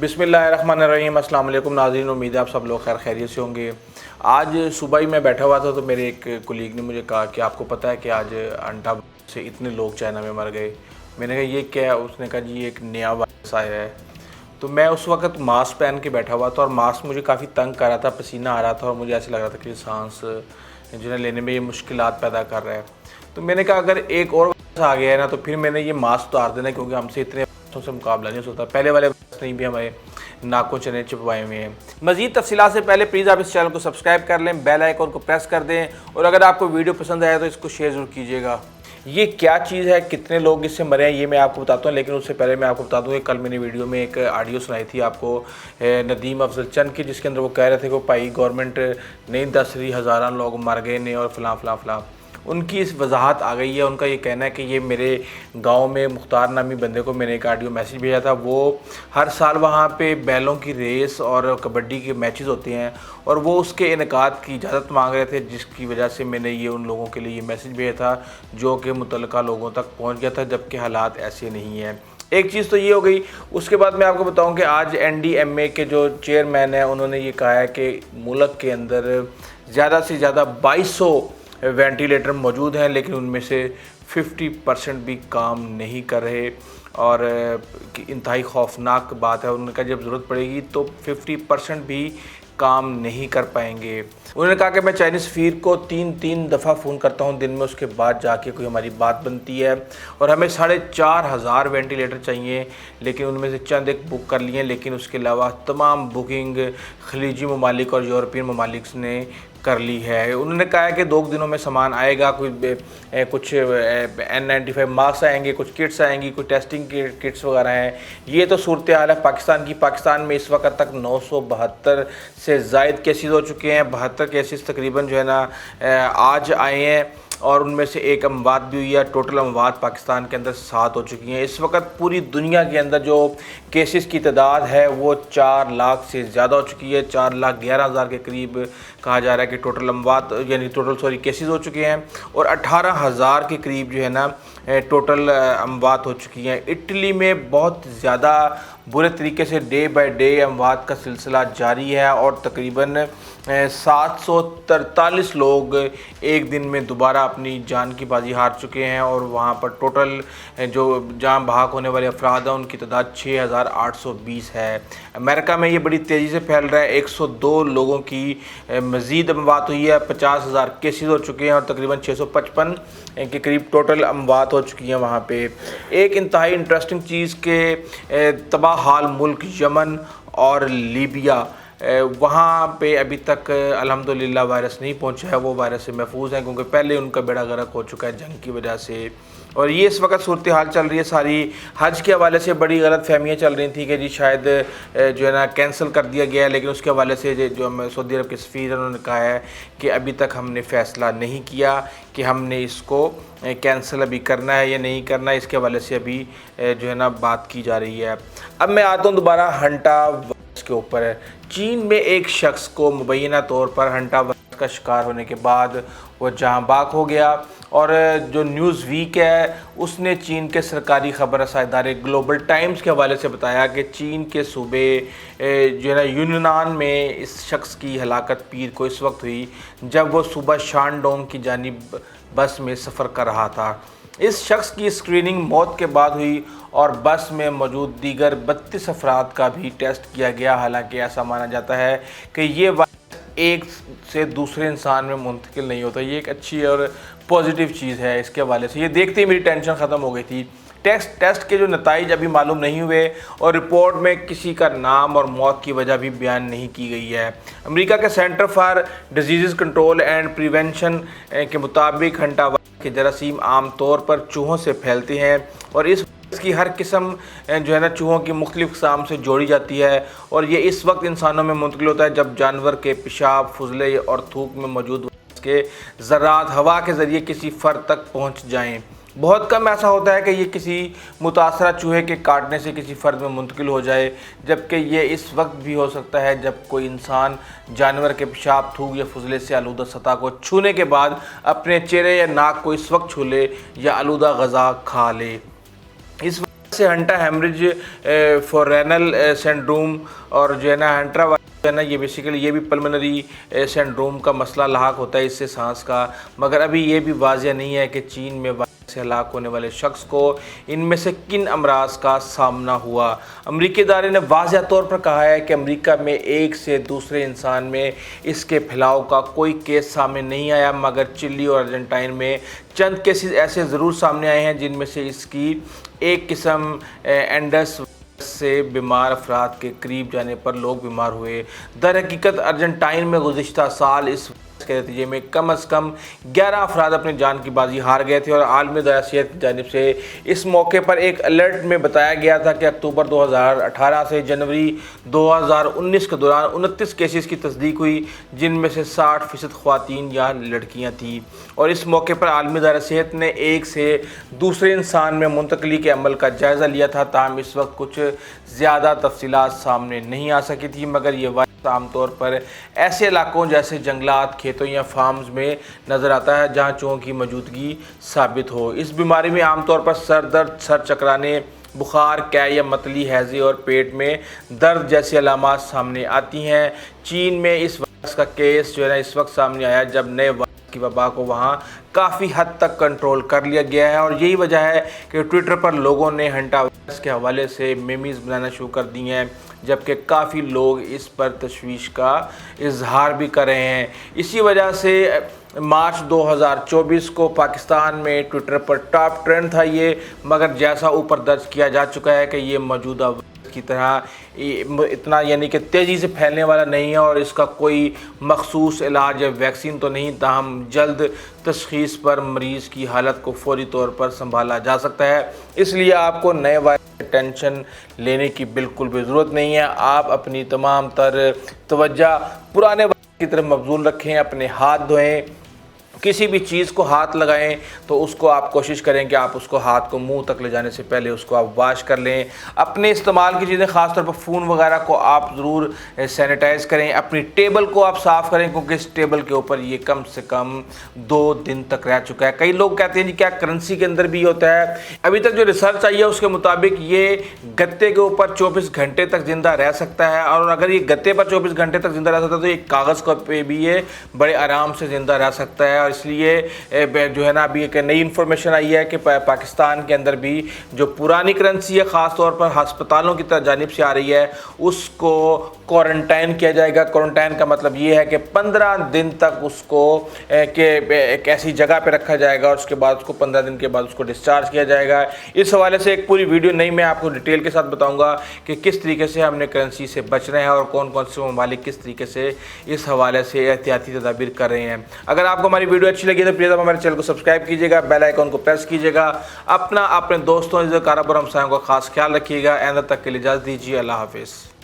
बिस्मिल्लाहिर्रहमानिर्रहीम। अस्सलाम वालेकुम नाज़रीन, उम्मीद है आप सब लोग खैरियत से होंगे। आज सुबह ही मैं बैठा हुआ था तो मेरे एक कोलीग ने मुझे कहा कि आपको पता है कि आज अंडा से इतने लोग चाइना में मर गए। मैंने कहा ये क्या है? उसने कहा जी एक नया वायरस आया है। तो मैं उस वक्त मास्क पहन के बैठा हुआ था और मास्क मुझे काफ़ी तंग कर रहा था, पसीना आ रहा था और मुझे ऐसे लग रहा था कि सांस जो है लेने में ये मुश्किलात पैदा कर रहा है। तो मैंने कहा अगर एक और वायरस आ गया है ना तो फिर मैंने ये मास्क उतार देना, क्योंकि हमसे इतने से मुकाबला नहीं हो सकता। पहले वाले नहीं भी हमारे नाकों चने चिपवाए हुए हैं। मज़ीद तफसीलात से पहले प्लीज़ आप इस चैनल को सब्सक्राइब कर लें, बेल आइकन को प्रेस कर दें और अगर आपको वीडियो पसंद आए तो इसको शेयर ज़रूर कीजिएगा। ये क्या चीज़ है, कितने लोग इससे मरे हैं, ये मैं आपको बताता हूँ। लेकिन उससे पहले मैं आपको बता दूँ कि कल मैंने वीडियो में एक ऑडियो सुनाई थी आपको नदीम अफजल चंद की, जिसके अंदर वो कह रहे थे कि भाई गवर्नमेंट नहीं दस रही, हज़ारों लोग मर गए ने और फलां फलां फलां। उनकी इस वजाहत आ गई है। उनका ये कहना है कि ये मेरे गांव में मुख्तार नामी बंदे को मैंने एक ऑडियो मैसेज भेजा था। वो हर साल वहाँ पे बैलों की रेस और कबड्डी के मैचेस होते हैं और वो उसके इनेकाद की इजाज़त मांग रहे थे, जिसकी वजह से मैंने ये उन लोगों के लिए ये मैसेज भेजा था जो कि मुतल्लिका लोगों तक पहुँच गया था, जबकि हालात ऐसे नहीं हैं। एक चीज़ तो ये हो गई। उसके बाद मैं आपको बताऊं कि आज NDMA के जो चेयरमैन हैं उन्होंने ये कहा है कि मुल्क के अंदर ज़्यादा से ज़्यादा 2200 वेंटिलेटर मौजूद हैं, लेकिन उनमें से 50% भी काम नहीं कर रहे और इंतहाई खौफनाक बात है। उन्होंने कहा जब ज़रूरत पड़ेगी तो 50% भी काम नहीं कर पाएंगे। उन्होंने कहा कि मैं चाइनीज़ सफ़ीर को तीन दफ़ा फ़ोन करता हूं दिन में, उसके बाद जाके कोई हमारी बात बनती है और हमें 4500 वेंटिलेटर चाहिए, लेकिन उनमें से चंद एक बुक कर लिए, लेकिन उसके अलावा तमाम बुकिंग खलीजी ममालिक और यूरोपियन ममालिक ने कर ली है। उन्होंने कहा है कि 2 दिनों में सामान आएगा, कुछ N95 मास्क आएंगे, कुछ किट्स आएंगी, कुछ टेस्टिंग किट्स वगैरह हैं। ये तो सूरत हाल है पाकिस्तान की। पाकिस्तान में इस वक्त तक 972 से ज़ायद केसेस हो चुके हैं। 72 केसेस तकरीबन जो है ना आज आए हैं और उनमें से एक अमवात भी हुई है। टोटल अमवात पाकिस्तान के अंदर 7 हो चुकी हैं। इस वक्त पूरी दुनिया के अंदर जो केसेस की तादाद है वो 4 लाख से ज़्यादा हो चुकी है। 4,11,000 के करीब कहा जा रहा है कि टोटल अमवात यानी टोटल केसेस हो चुके हैं और 18,000 के करीब जो है ना टोटल अमवात हो चुकी हैं। इटली में बहुत ज़्यादा बुरे तरीके से डे बाय डे अमवात का सिलसिला जारी है और तकरीबन 743 लोग एक दिन में दोबारा अपनी जान की बाजी हार चुके हैं और वहाँ पर टोटल जो जान बहक होने वाले अफराद हैं उनकी तादाद 6,820 है। अमेरिका में ये बड़ी तेज़ी से फैल रहा है। 102 लोगों की मज़ीद अमवात हुई है। 50,000 केसेस हो चुके हैं और तकरीबन 655 के करीब टोटल अमवात हो चुकी हैं वहाँ पे। एक इंतहाई इंटरेस्टिंग चीज़ के तबाह हाल मुल्क यमन और लीबिया, वहाँ पे अभी तक अल्हम्दुलिल्लाह वायरस नहीं पहुँचा है। वो वायरस से महफूज हैं क्योंकि पहले उनका बेड़ा गर्क हो चुका है जंग की वजह से। और ये इस वक्त सूरत हाल चल रही है सारी। हज के हवाले से बड़ी गलत फहमियाँ चल रही थी कि जी शायद जो है ना कैंसिल कर दिया गया है, लेकिन उसके हवाले से जो सऊदी अरब के सफ़ीर उन्होंने कहा है कि अभी तक हमने फ़ैसला नहीं किया कि हमने इसको कैंसिल अभी करना है या नहीं करना है। इसके हवाले से अभी जो है ना बात की जा रही है। अब मैं आता हूँ दोबारा हंटा वायरस के ऊपर। चीन में एक शख्स को मुबैना तौर पर हंटा वायरस का शिकार होने के बाद वो जहाँ बाग हो गया और जो न्यूज़ वीक है उसने चीन के सरकारी खबर रसाई इदारे ग्लोबल टाइम्स के हवाले से बताया कि चीन के सूबे जो है ना यूनान में इस शख्स की हलाकत पीर को इस वक्त हुई जब वो सुबह शानडोंग की जानिब बस में सफ़र कर रहा था। इस शख्स की स्क्रीनिंग मौत के बाद हुई और बस में मौजूद दीगर 32 अफराद का भी टेस्ट किया गया। हालांकि ऐसा माना जाता है कि ये वायरस एक से दूसरे इंसान में मुंतकिल नहीं होता। ये एक अच्छी और पॉजिटिव चीज़ है। इसके हवाले से ये देखते ही मेरी टेंशन ख़त्म हो गई थी। टेस्ट के जो नताइज अभी मालूम नहीं हुए और रिपोर्ट में किसी का नाम और मौत की वजह भी बयान नहीं की गई है। अमेरिका के centre for disease control and prevention के मुताबिक हंटा वायरस के जरासीम आम तौर पर चूहों से फैलते हैं और इसकी हर किस्म जो है ना चूहों की मुख्तलिफ अक़साम से जोड़ी जाती है और ये इस वक्त इंसानों में मुंतकिल होता है जब जानवर के पेशाब, फुजले और थूक में मौजूद वायरस के ज़रात हवा के ज़रिए किसी फ़र्द तक पहुँच जाएँ। बहुत कम ऐसा होता है कि ये किसी मुतासरा चूहे के काटने से किसी फ़र्द में मुंतकिल हो जाए, जबकि ये इस वक्त भी हो सकता है जब कोई इंसान जानवर के पेशाब, थूक या फुजले से आलूदा सतह को छूने के बाद अपने चेहरे या नाक को इस वक्त छू ले या आलूदा गज़ा खा ले। इस से हंटा हेमरेज फॉरेनल सिंड्रोम और जो है ना हंट्रा वायरस है ना, ये बेसिकली ये भी पल्मोनरी सिंड्रोम का मसला लाहक होता है इससे सांस का। मगर अभी ये भी वाज़ेह नहीं है कि चीन में वायरस से हलाक होने वाले शख्स को इनमें से किन अमराज का सामना हुआ। अमरीकी इदारे ने वाज़ेह तौर पर कहा है कि अमरीका में एक से दूसरे इंसान में इसके फैलाव का कोई केस सामने नहीं आया, मगर चिली और अर्जेंटाइन में चंद केसेस ऐसे ज़रूर सामने आए हैं जिनमें से इसकी एक किस्म एंडस से बीमार अफराद के करीब जाने पर लोग बीमार हुए। दर हकीकत अर्जेंटाइन में गुज़िश्ता साल इस के नतीजे में कम से कम 11 अफराद अपनी जान की बाजी हार गए थे और आलमी इदारा सेहत की जानिब से इस मौके पर एक अलर्ट में बताया गया था कि अक्टूबर 2018 से जनवरी 2019 के दौरान 29 केसेस की तस्दीक हुई, जिनमें से 60% ख्वातीन या लड़कियां थीं। और इस मौके पर आलमी इदारा सेहत ने एक से दूसरे इंसान में मुंतकली के अमल का जायज़ा लिया था। ताहम इस वक्त कुछ ज़्यादा तफसीलात सामने नहीं आ सकी थी, मगर ये वायरस आमतौर पर ऐसे इलाकों जैसे जंगलात, खेतों या फार्म्स में नज़र आता है जहाँ चूहों की मौजूदगी साबित हो। इस बीमारी में आमतौर पर सर दर्द, सर चकराने, बुखार, कै या मतली, हैज़े और पेट में दर्द जैसी अलामात सामने आती हैं। चीन में इस वायरस का केस जो है ना इस वक्त सामने आया जब नए वायरस की वबा को वहाँ काफ़ी हद तक कंट्रोल कर लिया गया है। और यही वजह है कि ट्विटर पर लोगों ने हंटा वायरस के हवाले से मीम्स बनाना शुरू कर दी हैं, जबकि काफ़ी लोग इस पर तशवीश का इजहार भी कर रहे हैं। इसी वजह से मार्च 2024 को पाकिस्तान में ट्विटर पर टॉप ट्रेंड था ये, मगर जैसा ऊपर दर्ज किया जा चुका है कि ये मौजूदा वायरस की तरह इतना यानी कि तेज़ी से फैलने वाला नहीं है और इसका कोई मखसूस इलाज या वैक्सीन तो नहीं, ताहम जल्द तशख़ीस पर मरीज़ की हालत को फौरी तौर पर संभाला जा सकता है। इसलिए आपको नए वायरस टेंशन लेने की बिल्कुल भी ज़रूरत नहीं है। आप अपनी तमाम तर तवज्जो पुराने वायरस की तरफ मबज़ूल रखें, अपने हाथ धोएं, किसी भी चीज़ को हाथ लगाएं तो उसको आप कोशिश करें कि आप उसको हाथ को मुंह तक ले जाने से पहले उसको आप वॉश कर लें। अपने इस्तेमाल की चीज़ें ख़ास तौर पर फ़ोन वगैरह को आप ज़रूर सैनिटाइज़ करें। अपनी टेबल को आप साफ़ करें, क्योंकि इस टेबल के ऊपर ये कम से कम 2 दिन तक रह चुका है। कई लोग कहते हैं जी क्या करेंसी के अंदर भी होता है? अभी तक जो रिसर्च आई है उसके मुताबिक ये गत्ते के ऊपर 24 घंटे तक ज़िंदा रह सकता है, और अगर ये गत्ते पर 24 घंटे तक ज़िंदा रह सकता है तो एक कागज़ पे भी ये बड़े आराम से ज़िंदा रह सकता है। इसलिए जो है ना अभी एक नई इन्फॉर्मेशन आई है कि पाकिस्तान के अंदर भी जो पुरानी करेंसी है ख़ास तौर पर अस्पतालों की जानिब से आ रही है उसको क्वारंटाइन किया जाएगा। क्वारंटाइन का मतलब ये है कि 15 दिन तक उसको एक ऐसी जगह पे रखा जाएगा और उसके बाद उसको 15 दिन के बाद उसको डिस्चार्ज किया जाएगा। इस हवाले से एक पूरी वीडियो नहीं मैं आपको डिटेल के साथ बताऊँगा कि किस तरीके से हमने करेंसी से बच रहे हैं और कौन कौन से ममालिक किस तरीके से इस हवाले से एहतियाती तदाबीर कर रहे हैं। अगर आपको हमारी वीडियो अच्छी लगी तो प्लीज़ आप हमारे चैनल को सब्सक्राइब कीजिएगा, बेल आइकन को प्रेस कीजिएगा। अपने दोस्तों, कारोबार हमसायों का खास ख्याल रखिएगा। आइंदा तक के लिए इजाज़त दीजिए। अल्लाह हाफिज़।